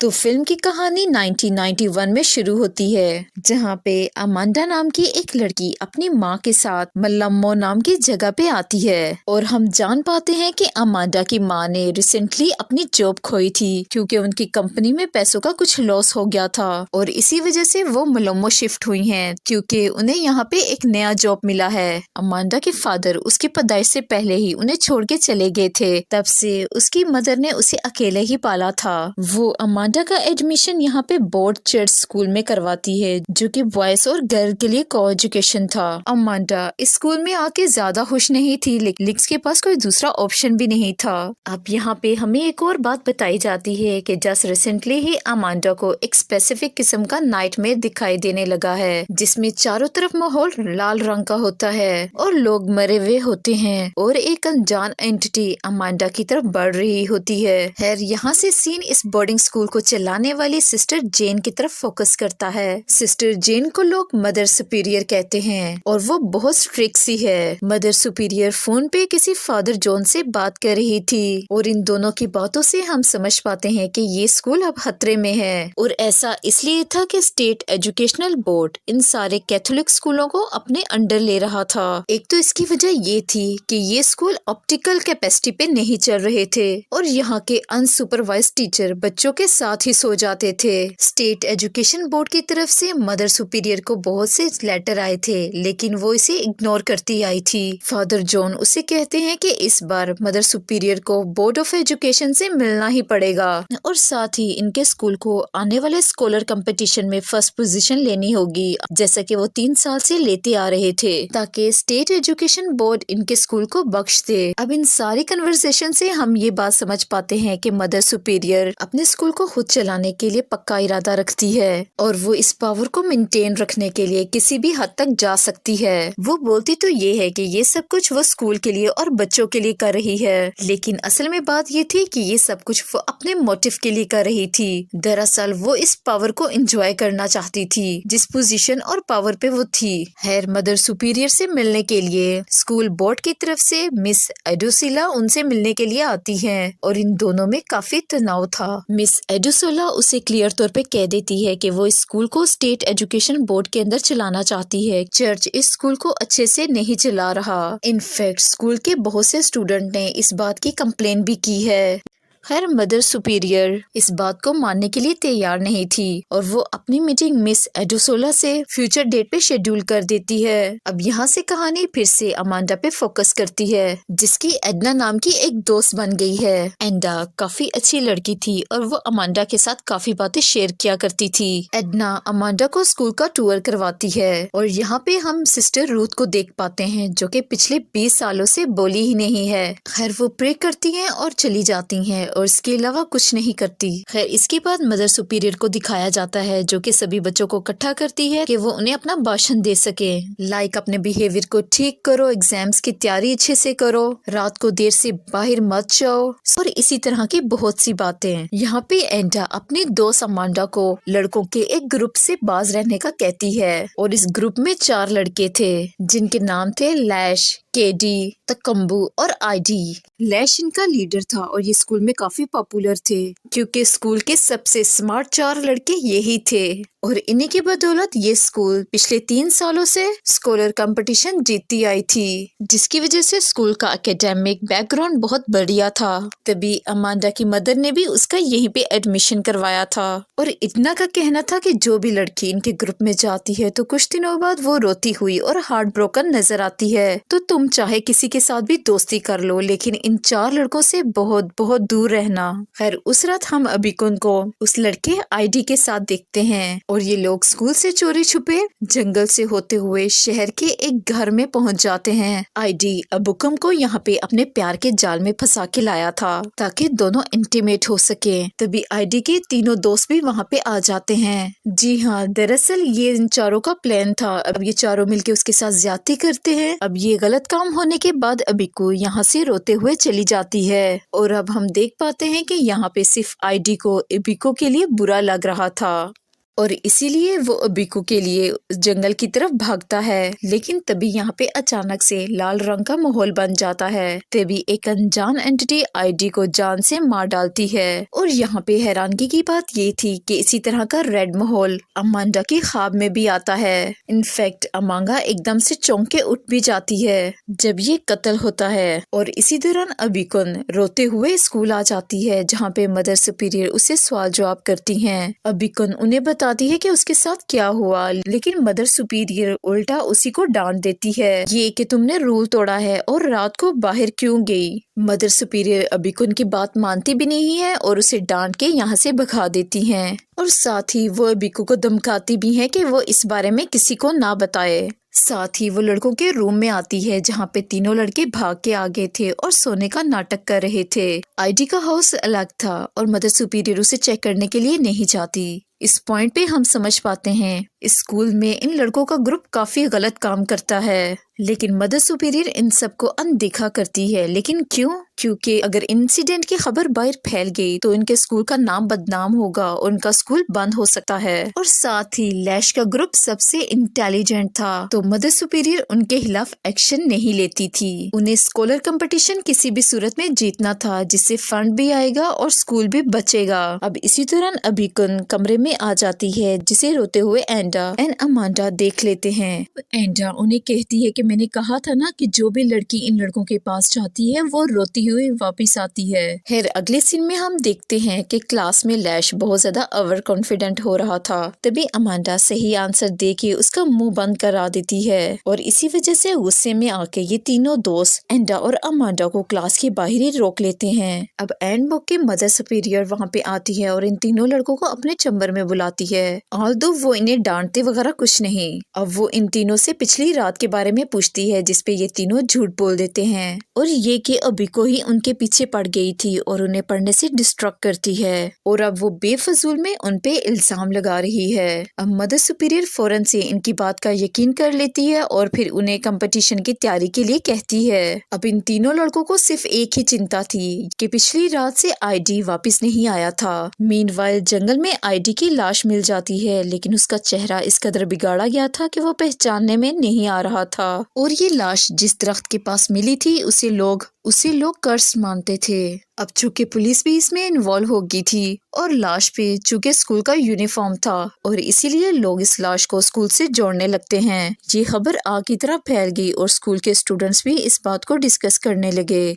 तो फिल्म की कहानी 1991 में शुरू होती है, जहाँ पे अमांडा नाम की एक लड़की अपनी माँ के साथ मल्लम्मो नाम की जगह पे आती है और हम जान पाते हैं कि अमांडा की माँ ने रिसेंटली अपनी जॉब खोई थी क्योंकि उनकी कंपनी में पैसों का कुछ लॉस हो गया था और इसी वजह से वो मल्लम्मो शिफ्ट हुई हैं क्योंकि उन्हें यहाँ पे एक नया जॉब मिला है। अमांडा के फादर उसकी पैदाइश से पहले ही उन्हें छोड़ के चले गए थे, तब से उसकी मदर ने उसे अकेले ही पाला था। वो अमांडा का एडमिशन यहाँ पे बोर्ड चर्च स्कूल में करवाती है जो कि बॉयज और गर्ल के लिए को एजुकेशन था। अमांडा इस स्कूल में आके ज्यादा खुश नहीं थी, लेकिन उसके पास कोई दूसरा ऑप्शन भी नहीं था। अब यहाँ पे हमें एक और बात बताई जाती है कि जस्ट रिसेंटली ही अमांडा को एक स्पेसिफिक किस्म का नाइटमेयर दिखाई देने लगा है, जिसमें चारों तरफ माहौल लाल रंग का होता है और लोग मरे हुए होते हैं और एक अनजान एंटिटी अमांडा की तरफ बढ़ रही होती है। खैर यहाँ से सीन इस बोर्डिंग स्कूल को चलाने वाली सिस्टर जेन की तरफ फोकस करता है। सिस्टर जेन को लोग मदर सुपीरियर कहते हैं और वो बहुत स्ट्रिक्ट सी है। मदर सुपीरियर फोन पे किसी फादर जॉन से बात कर रही थी और इन दोनों की बातों से हम समझ पाते हैं कि ये स्कूल अब खतरे में है और ऐसा इसलिए था कि स्टेट एजुकेशनल बोर्ड इन सारे कैथोलिक स्कूलों को अपने अंडर ले रहा था। एक तो इसकी वजह ये थी कि ये स्कूल ऑप्टिकल कैपेसिटी पे नहीं चल रहे थे और यहाँ के अनसुपरवाइज्ड टीचर बच्चों के साथ ही सो जाते थे। स्टेट एजुकेशन बोर्ड की तरफ से मदर सुपीरियर को बहुत से लेटर आए थे, लेकिन वो इसे इग्नोर करती आई थी। फादर जॉन उसे कहते हैं कि इस बार मदर सुपीरियर को बोर्ड ऑफ एजुकेशन से मिलना ही पड़ेगा और साथ ही इनके स्कूल को आने वाले स्कॉलर कंपटीशन में फर्स्ट पोजीशन लेनी होगी, जैसा कि वो 3 साल से लेते आ रहे थे, ताकि स्टेट एजुकेशन बोर्ड इनके स्कूल को बख्श दे। अब इन सारी कन्वर्सेशन से हम ये बात समझ पाते हैं कि मदर सुपीरियर अपने स्कूल को खुद चलाने के लिए पक्का इरादा रखती है और वो इस पावर को मेंटेन रखने के लिए किसी भी हद तक जा सकती है। वो बोलती तो ये है कि ये सब कुछ वो स्कूल के लिए और बच्चों के लिए कर रही है, लेकिन असल में बात ये थी कि ये सब कुछ वो अपने मोटिव के लिए कर रही थी। दरअसल वो इस पावर को एंजॉय करना चाहती थी जिस पोजीशन और पावर पे वो थी। खैर मदर सुपीरियर से मिलने के लिए स्कूल बोर्ड की तरफ से मिस एडुसिला उनसे मिलने के लिए आती है और इन दोनों में काफी तनाव था। मिस एडुसिला उसे क्लियर तौर पे कह देती है कि वो इस स्कूल को स्टेट एजुकेशन बोर्ड के अंदर चलाना चाहती है। चर्च इस स्कूल को अच्छे से नहीं चला रहा। इनफैक्ट स्कूल के बहुत से स्टूडेंट ने इस बात की कंप्लेन भी की है। खैर मदर सुपीरियर इस बात को मानने के लिए तैयार नहीं थी और वो अपनी मीटिंग मिस एडुसोला से फ्यूचर डेट पे शेड्यूल कर देती है। अब यहाँ से कहानी फिर से अमांडा पे फोकस करती है, जिसकी एडना नाम की एक दोस्त बन गई है। एंडा काफी अच्छी लड़की थी और वो अमांडा के साथ काफी बातें शेयर किया करती थी। एडना अमांडा को स्कूल का टूर करवाती है और यहाँ पे हम सिस्टर रूथ को देख पाते हैं जो कि पिछले 20 सालों से बोली ही नहीं है। खैर वो प्रे करती हैं और चली जाती हैं और इसके अलावा कुछ नहीं करती। खैर इसके बाद मदर सुपीरियर को दिखाया जाता है जो कि सभी बच्चों को इकट्ठा करती है कि वो उन्हें अपना भाषण दे सके। लाइक अपने बिहेवियर को ठीक करो, एग्जाम्स की तैयारी अच्छे से करो, रात को देर से बाहर मत जाओ और इसी तरह की बहुत सी बातें। यहाँ पे एंडा अपनी दोस्त अमांडा को लड़कों के एक ग्रुप से बाज रहने का कहती है और इस ग्रुप में 4 लड़के थे जिनके नाम थे लैश, केडी, तकम्बू और आईडी। लैश इनका लीडर था और ये स्कूल में काफी पॉपुलर थे क्योंकि स्कूल के सबसे स्मार्ट 4 लड़के यही थे और इन्हीं की बदौलत ये स्कूल पिछले 3 सालों से स्कॉलर कंपटीशन जीतती आई थी, जिसकी वजह से स्कूल का एकेडमिक बैकग्राउंड बहुत बढ़िया था। तभी अमांडा की मदर ने भी उसका यहीं पे एडमिशन करवाया था और इतना का कहना था कि जो भी लड़की इनके ग्रुप में जाती है तो कुछ दिनों बाद वो रोती हुई और हार्ट ब्रोकन नजर आती है। तो तुम चाहे किसी के साथ भी दोस्ती कर लो, लेकिन इन 4 लड़कों से बहुत बहुत दूर रहना। खैर उस रात हम अबिकुन को उस लड़के आईडी के साथ देखते हैं और ये लोग स्कूल से चोरी छुपे जंगल से होते हुए शहर के एक घर में पहुंच जाते हैं। आईडी अबुकम को यहाँ पे अपने प्यार के जाल में फंसा के लाया था ताकि दोनों इंटीमेट हो सके। तभी आईडी के तीनों दोस्त भी वहाँ पे आ जाते हैं। जी हाँ, दरअसल ये इन चारों का प्लान था। अब ये चारों मिलके उसके साथ ज्यादती करते हैं। अब ये गलत काम होने के बाद अबिको यहाँ से रोते हुए चली जाती है और अब हम देख पाते हैं कि यहाँ पे सिर्फ आईडी को अबिको के लिए बुरा लग रहा था। और इसीलिए वो अबीको के लिए जंगल की तरफ भागता है। लेकिन तभी यहाँ पे अचानक से लाल रंग का माहौल बन जाता है। तभी एक अनजान एंटिटी आईडी को जान से मार डालती है। और यहाँ पे हैरानगी की बात ये थी कि इसी तरह का रेड माहौल अमांडा के ख्वाब में भी आता है। इनफैक्ट अमांगा एकदम से चौंक के उठ भी जाती है जब ये कत्ल होता है। और इसी दौरान अबीकुन रोते हुए स्कूल आ जाती है, जहाँ पे मदर सुपीरियर उसे सवाल जवाब करती हैं। अबीकुन उन्हें बताती है कि उसके साथ क्या हुआ, लेकिन मदर सुपीरियर उल्टा उसी को डांट देती है ये कि तुमने रूल तोड़ा है और रात को बाहर क्यों गई। मदर सुपीरियर अबीकुन की बात मानती भी नहीं है और उसे डांट के यहाँ से भगा देती हैं। और साथ ही वो अबीको को धमकाती भी है कि वो इस बारे में किसी को ना बताए। साथ ही वो लड़कों के रूम में आती है, जहाँ पे तीनों लड़के भाग के आ गए थे और सोने का नाटक कर रहे थे। आईडी का हाउस अलग था और मदर सुपीरियर उसे चेक करने के लिए नहीं जाती। इस पॉइंट पे हम समझ पाते हैं स्कूल में इन लड़कों का ग्रुप काफी गलत काम करता है, लेकिन मदर सुपीरियर इन सबको अनदेखा करती है। लेकिन क्यों? क्योंकि अगर इंसिडेंट की खबर बाहर फैल गई तो इनके स्कूल का नाम बदनाम होगा और उनका स्कूल बंद हो सकता है। और साथ ही लैश का ग्रुप सबसे इंटेलिजेंट था, तो मदर सुपीरियर उनके खिलाफ एक्शन नहीं लेती थी। उन्हें स्कॉलर कंपटीशन किसी भी सूरत में जीतना था, जिससे फंड भी आएगा और स्कूल भी बचेगा। अब इसी दौरान अबीकुन कमरे में आ जाती है, जिसे रोते हुए एंडा एंड अमांडा देख लेते हैं। एंडा उन्हें कहती है कि मैंने कहा था ना कि जो भी लड़की इन लड़कों के पास जाती है वो रोती हुई वापस आती है। फिर अगले सीन में हम देखते हैं कि क्लास में लैश बहुत ज्यादा ओवर कॉन्फिडेंट हो रहा था। तभी अमांडा सही आंसर दे के उसका मुंह बंद करा देती है और इसी वजह से गुस्से में आके ये तीनों दोस्त एंडा और अमांडा को क्लास के बाहर ही रोक लेते हैं। अब एंड बुक के मदर सुपीरियर वहाँ पे आती है और इन तीनों लड़कों को अपने चैम्बर में बुलाती है। ऑल्दो वो इन्हें डांटते वगैरह कुछ नहीं। अब वो इन तीनों से पिछली रात के बारे में पूछती है, जिसपे ये तीनों झूठ बोल देते हैं और ये कि अबीको ही उनके पीछे पड़ गई थी और उन्हें पढ़ने से डिस्ट्रैक्ट करती है। और अब वो बेफजूल में उनपे इल्जाम लगा रही है। अब मदर सुपीरियर फौरन से इनकी बात का यकीन कर लेती है और फिर उन्हें कंपटीशन की तैयारी के लिए कहती है। अब इन तीनों लड़कों को सिर्फ एक ही चिंता थी कि पिछली रात से आईडी वापस नहीं आया था। मीनवाइल जंगल में आईडी की लाश मिल जाती है, लेकिन उसका चेहरा इस कदर बिगाड़ा गया था कि वो पहचानने में नहीं आ रहा था। और ये लाश जिस दरख्त के पास मिली थी उसे लोग कर्स मानते थे। अब चूंकि पुलिस भी इसमें इन्वॉल्व हो गई थी और लाश पे चूंकि स्कूल का यूनिफॉर्म था और इसीलिए लोग इस लाश को स्कूल से जोड़ने लगते हैं। ये खबर आग की तरह फैल गई और स्कूल के स्टूडेंट्स भी इस बात को डिस्कस करने लगे।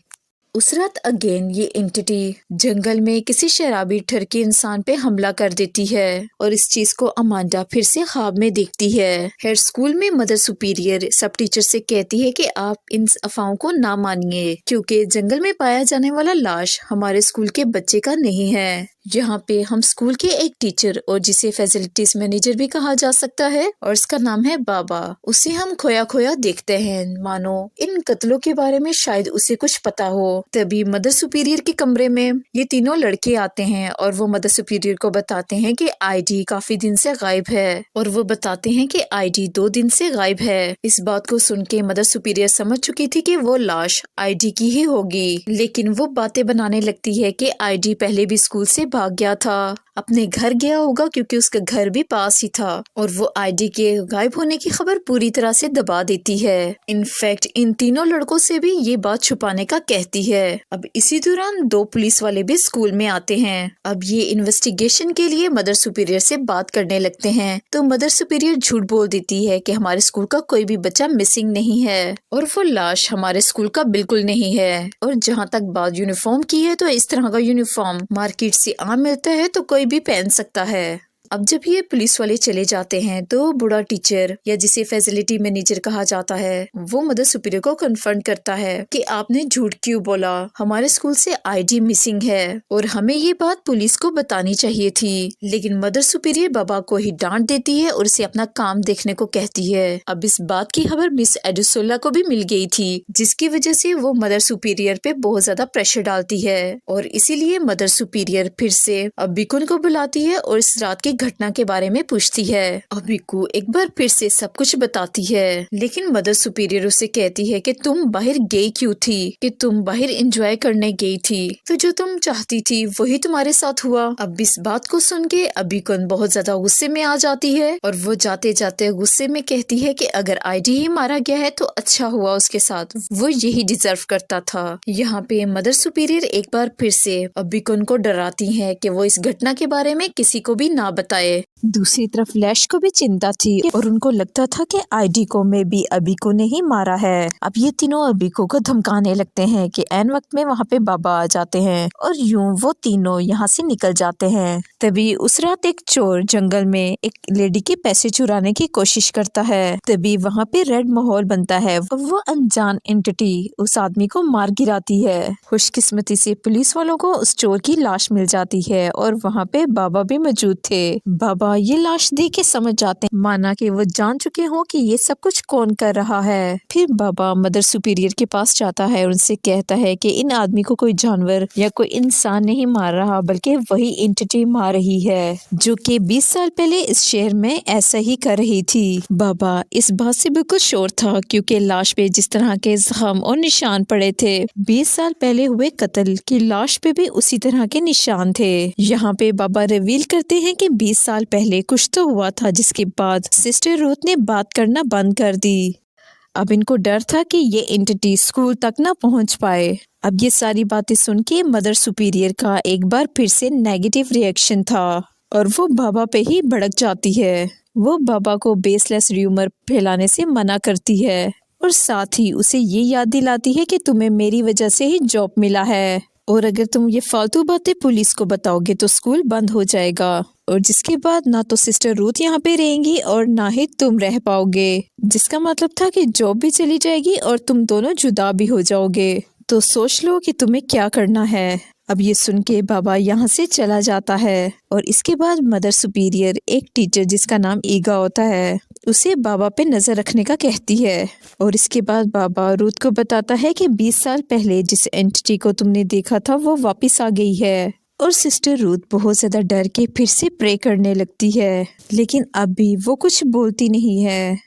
उस रात अगेन ये एंटिटी जंगल में किसी शराबी ठरकी इंसान पे हमला कर देती है और इस चीज को अमांडा फिर से ख्वाब में देखती है। फिर स्कूल में मदर सुपीरियर सब टीचर से कहती है कि आप इन अफवाहों को ना मानिए, क्योंकि जंगल में पाया जाने वाला लाश हमारे स्कूल के बच्चे का नहीं है। यहाँ पे हम स्कूल के एक टीचर और जिसे फैसिलिटीज मैनेजर भी कहा जा सकता है और इसका नाम है बाबा, उसे हम खोया खोया देखते हैं, मानो इन कत्लों के बारे में शायद उसे कुछ पता हो। तभी मदर सुपीरियर के कमरे में ये तीनों लड़के आते हैं और वो मदर सुपीरियर को बताते हैं कि आईडी काफी दिन से गायब है और वो बताते हैं कि आईडी 2 दिन से गायब है। इस बात को सुन के मदर सुपीरियर समझ चुकी थी कि वो लाश आईडी की ही होगी, लेकिन वो बातें बनाने लगती है कि आईडी पहले भी स्कूल से भाग गया था, अपने घर गया होगा क्योंकि उसका घर भी पास ही था और वो आईडी के गायब होने की खबर पूरी तरह से दबा देती है। इनफैक्ट इन तीनों लड़कों से भी ये बात छुपाने का कहती है। अब इसी दौरान 2 पुलिस वाले भी स्कूल में आते हैं। अब ये इन्वेस्टिगेशन के लिए मदर सुपीरियर से बात करने लगते हैं, तो मदर सुपीरियर झूठ बोल देती है कि हमारे स्कूल का कोई भी बच्चा मिसिंग नहीं है और वो लाश हमारे स्कूल का बिल्कुल नहीं है। और जहाँ तक बात यूनिफॉर्म की है, तो इस तरह का यूनिफॉर्म मार्केट से आम मिलता है तो कोई भी पहन सकता है। अब जब ये पुलिस वाले चले जाते हैं तो बूढ़ा टीचर या जिसे फैसिलिटी मैनेजर कहा जाता है, वो मदर सुपीरियर को कन्फर्म करता है कि आपने झूठ क्यों बोला, हमारे स्कूल से आईडी मिसिंग है और हमें ये बात पुलिस को बतानी चाहिए थी। लेकिन मदर सुपीरियर बाबा को ही डांट देती है और उसे अपना काम देखने को कहती है। अब इस बात की खबर मिस एडुसोला को भी मिल गई थी, जिसकी वजह से वो मदर सुपीरियर पे बहुत ज्यादा प्रेशर डालती है और इसीलिए मदर सुपीरियर फिर से अबीकुन को बुलाती है और इस रात की घटना के बारे में पूछती है। अबिको एक बार फिर से सब कुछ बताती है, लेकिन मदर सुपीरियर उसे कहती है कि तुम बाहर गई क्यों थी, कि तुम बाहर एंजॉय करने गई थी, तो जो तुम चाहती थी वही तुम्हारे साथ हुआ। अब इस बात को सुन के अबिको बहुत ज्यादा गुस्से में आ जाती है और वो जाते जाते गुस्से में कहती है कि अगर आईडी ही मारा गया है तो अच्छा हुआ उसके साथ, वो यही डिजर्व करता था। यहाँ पे मदर सुपीरियर एक बार फिर से अबिको को डराती है कि वो इस घटना के बारे में किसी को भी ना बताए। दूसरी तरफ लैश को भी चिंता थी और उनको लगता था कि आईडी को में भी अबिको ने ही मारा है। अब ये तीनों अबिको को धमकाने लगते हैं कि ऐन वक्त में वहाँ पे बाबा आ जाते हैं और यूं वो तीनों यहाँ से निकल जाते हैं। तभी उस रात एक चोर जंगल में एक लेडी के पैसे चुराने की कोशिश करता है। तभी वहाँ पे रेड माहौल बनता है। वो अनजान एंटिटी उस आदमी को मार गिराती है। खुशकिस्मती से पुलिस वालों को उस चोर की लाश मिल जाती है और वहाँ पे बाबा भी मौजूद थे। बाबा ये लाश देख के समझ जाते हैं, माना कि वो जान चुके हो कि ये सब कुछ कौन कर रहा है। फिर बाबा मदर सुपीरियर के पास जाता है और उनसे कहता है कि इन आदमी को कोई जानवर या कोई इंसान नहीं मार रहा, बल्कि वही एंटिटी मार रही है जो कि 20 साल पहले इस शहर में ऐसा ही कर रही थी। बाबा इस बात से बिल्कुल श्योर था क्योंकि लाश पे जिस तरह के जख्म और निशान पड़े थे, 20 साल पहले हुए कत्ल की लाश पे भी उसी तरह के निशान थे। यहाँ पे बाबा रिवील करते हैं कि 20 साल पहले कुछ तो हुआ था जिसके बाद सिस्टर रूथ ने बात करना बंद कर दी। अब इनको डर था कि ये एंटिटी स्कूल तक ना पहुंच पाए। अब ये सारी बातें सुन के मदर सुपीरियर का एक बार फिर से नेगेटिव रिएक्शन था और वो बाबा पे ही भड़क जाती है। वो बाबा को बेसलेस र्यूमर फैलाने से मना करती है और साथ ही उसे ये याद दिलाती है कि तुम्हें मेरी वजह से ही जॉब मिला है और अगर तुम ये फालतू बातें पुलिस को बताओगे तो स्कूल बंद हो जाएगा और जिसके बाद ना तो सिस्टर रूथ यहाँ पे रहेंगी और ना ही तुम रह पाओगे, जिसका मतलब था कि जॉब भी चली जाएगी और तुम दोनों जुदा भी हो जाओगे। तो सोच लो कि तुम्हें क्या करना है। अब ये सुन के बाबा यहाँ से चला जाता है और इसके बाद मदर सुपीरियर एक टीचर जिसका नाम ईगा होता है उसे बाबा पे नजर रखने का कहती है और इसके बाद बाबा रूथ को बताता है कि 20 साल पहले जिस एंटिटी को तुमने देखा था वो वापस आ गई है और सिस्टर रूथ बहुत ज्यादा डर के फिर से प्रे करने लगती है, लेकिन अब भी वो कुछ बोलती नहीं है।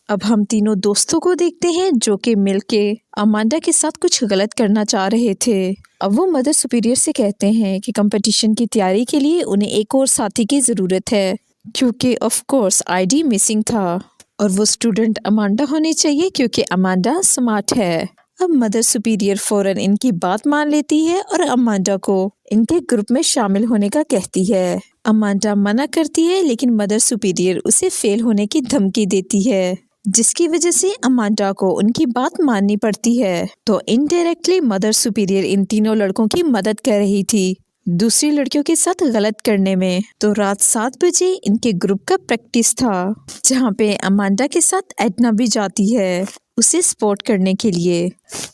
अब हम तीनों दोस्तों को देखते हैं जो कि मिलके अमांडा के साथ कुछ गलत करना चाह रहे थे। अब वो मदर सुपीरियर से कहते हैं कि कंपटीशन की तैयारी के लिए उन्हें एक और साथी की जरूरत है क्योंकि ऑफ कोर्स आईडी मिसिंग था और वो स्टूडेंट अमांडा होनी चाहिए क्योंकि अमांडा स्मार्ट है। अब मदर सुपीरियर फौरन इनकी बात मान लेती है और अमांडा को इनके ग्रुप में शामिल होने का कहती है। अमांडा मना करती है लेकिन मदर सुपीरियर उसे फेल होने की धमकी देती है जिसकी वजह से अमांडा को उनकी बात माननी पड़ती है। तो इनडायरेक्टली मदर सुपीरियर इन तीनों लड़कों की मदद कर रही थी दूसरी लड़कियों के साथ गलत करने में। तो रात 7 बजे इनके ग्रुप का प्रैक्टिस था जहाँ पे अमांडा के साथ एडना भी जाती है उसे सपोर्ट करने के लिए।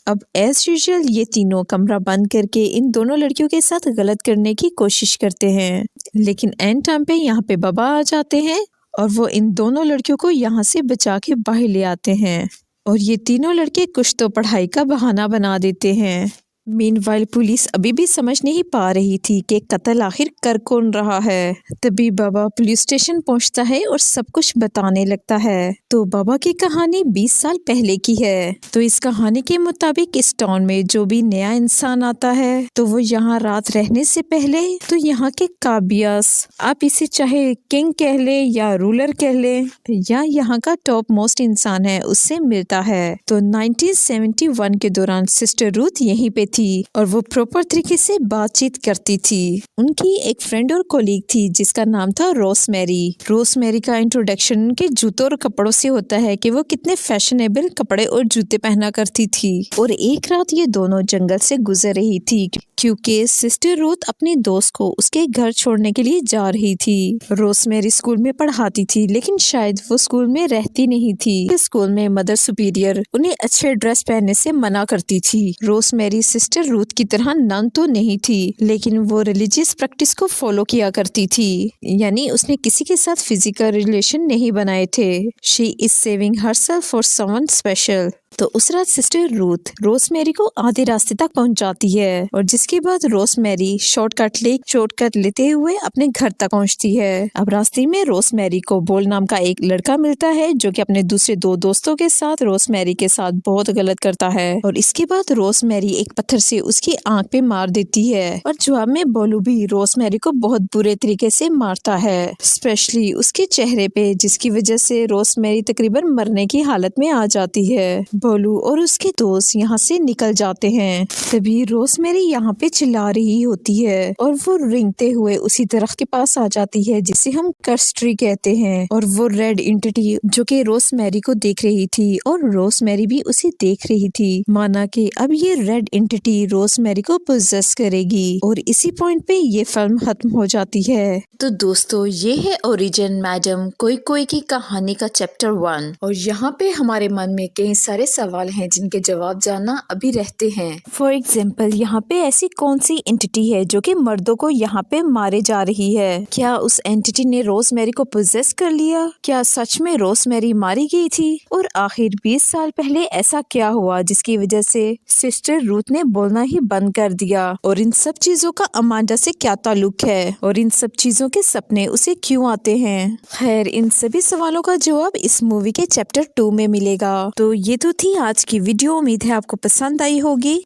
अब एज यूजुअल ये तीनों कमरा बंद करके इन दोनों लड़कियों के साथ गलत करने की कोशिश करते हैं, लेकिन एंड टाइम पे यहाँ पे बाबा आ जाते हैं और वो इन दोनों लड़कियों को यहाँ से बचा के बाहर ले आते हैं और ये तीनों लड़के कुछ तो पढ़ाई का बहाना बना देते हैं। मीनवाइल पुलिस अभी भी समझ नहीं पा रही थी कि कत्ल आखिर कर कौन रहा है। तभी बाबा पुलिस स्टेशन पहुंचता है और सब कुछ बताने लगता है। तो बाबा की कहानी 20 साल पहले की है। तो इस कहानी के मुताबिक इस टाउन में जो भी नया इंसान आता है तो वो यहाँ रात रहने से पहले तो यहाँ के काबियास, आप इसे चाहे किंग कह ले या रूलर कह ले या यहाँ का टॉप मोस्ट इंसान है, उससे मिलता है। तो 1971 के दौरान सिस्टर रूथ यहीं पे थी और वो प्रॉपर तरीके से बातचीत करती थी। उनकी एक फ्रेंड और कोलीग थी जिसका नाम था रोसमेरी। रोसमेरी का इंट्रोडक्शन उनके जूतों और कपड़ों से होता है कि वो कितने फैशनेबल कपड़े और जूते पहना करती थी। और एक रात ये दोनों जंगल से गुजर रही थी क्योंकि सिस्टर रूथ अपने दोस्त को उसके घर छोड़ने के लिए जा रही थी। रोसमेरी स्कूल में पढ़ाती थी लेकिन शायद वो स्कूल में रहती नहीं थी। स्कूल में मदर सुपीरियर उन्हें अच्छे ड्रेस पहनने से मना करती थी। रोसमेरी सिस्टर रूथ की तरह नन तो नहीं थी लेकिन वो रिलीजियस प्रैक्टिस को फॉलो किया करती थी, यानी उसने किसी के साथ फिजिकल रिलेशन नहीं बनाए थे। She is saving herself for someone special. तो उस रात सिस्टर रूथ रोजमेरी को आधे रास्ते तक पहुंचाती है और जिसके बाद रोजमेरी शॉर्टकट लेते हुए अपने घर तक पहुंचती है। अब रास्ते में रोजमेरी को बोल नाम का एक लड़का मिलता है जो कि अपने दूसरे दो दोस्तों के साथ रोजमेरी के साथ बहुत गलत करता है और इसके बाद रोजमेरी एक पत्थर से उसकी आंख पे मार देती है और जवाब में बोलू भी रोजमेरी को बहुत बुरे तरीके से मारता है, स्पेशली उसके चेहरे पे, जिसकी वजह से रोजमेरी तकरीबन मरने की हालत में आ जाती है। बोलू और उसके दोस्त यहाँ से निकल जाते हैं। तभी रोजमेरी यहाँ पे चिल्ला रही होती है और वो रेंगते हुए उसी दरख्त के पास आ जाती है जिसे हम कर्स ट्री कहते हैं और वो रेड एंटिटी जो कि रोजमेरी को देख रही थी और रोजमेरी भी उसे देख रही थी, माना कि अब ये रेड एंटिटी रोजमेरी को पोजेस करेगी और इसी पॉइंट पे ये फिल्म खत्म हो जाती है। तो दोस्तों ये है ओरिजिन मैडम कोई कोई की कहानी का चैप्टर 1 और यहाँ पे हमारे मन में कई सारे सवाल हैं जिनके जवाब जानना अभी रहते हैं। फॉर एग्जाम्पल यहाँ पे ऐसी कौन सी एंटिटी है जो कि मर्दों को यहाँ पे मारे जा रही है? क्या उस एंटिटी ने रोजमेरी को पोजेस कर लिया? क्या सच में रोजमेरी मारी गई थी? और आखिर 20 साल पहले ऐसा क्या हुआ जिसकी वजह से सिस्टर रूथ ने बोलना ही बंद कर दिया? और इन सब चीजों का अमांडा से क्या ताल्लुक है और इन सब चीजों के सपने उसे क्यों आते हैं? खैर इन सभी सवालों का जवाब इस मूवी के चैप्टर 2 में मिलेगा। तो ये तो थी आज की वीडियो, उम्मीद है आपको पसंद आई होगी।